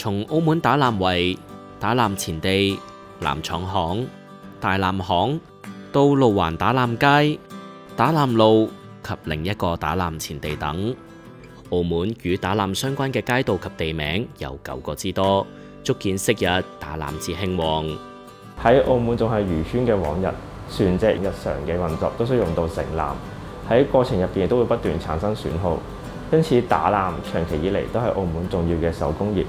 從澳門打欖圍、打欖前地、欖廠巷、大欖巷到路環打欖街、打欖路及另一個打欖前地等，澳門與打欖相關嘅街道及地名有9個之多，足見昔日打欖至興旺。喺澳門仲係漁村嘅往日，船隻日常嘅運作都需要用到繩纜，喺過程入邊亦都會不斷產生損耗，因此打欖長期以嚟都係澳門重要嘅手工業。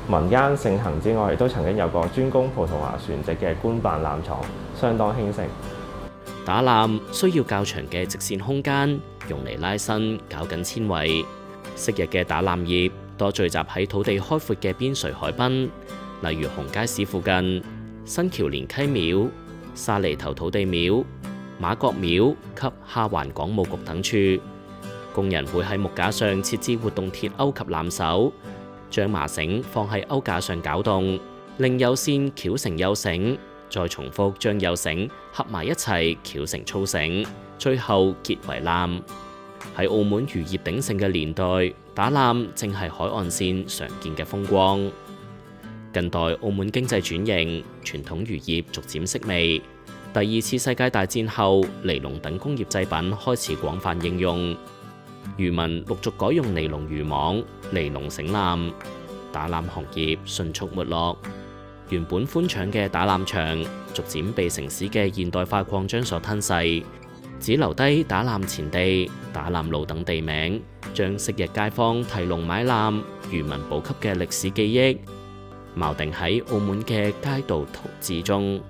民間盛行之外，亦都曾經有個專攻葡萄牙船隻嘅官辦欖廠，相當興盛。打欖需要較長嘅直線空間，用嚟拉伸、搞緊纖維。昔日嘅打欖業多聚集喺土地開闊嘅邊陲海濱，例如紅街市附近、新橋連溪廟、沙梨頭土地廟、馬國廟及下環港務局等處。工人會喺木架上設置活動鐵鈎及纜手，將麻繩放喺鈎架上攪動，令有線繞成幼繩，再重複將幼繩合埋一齊繞成粗繩，最後結為纜。喺澳門漁業鼎盛嘅年代，打欖正係海岸線常見嘅風光。近代澳門經濟轉型，傳統漁業逐漸式微。第2次世界大戰後，尼龍等工業製品開始廣泛應用，漁民陸續改用尼龍漁網、尼龍繩纜，打欖行業迅速沒落。原本寬敞嘅打欖場，逐漸被城市嘅現代化擴張所吞噬，只留低打欖前地、打欖路等地名，將昔日街坊提籠買欖、漁民補給嘅歷史記憶，錨定喺澳門嘅街道圖誌中。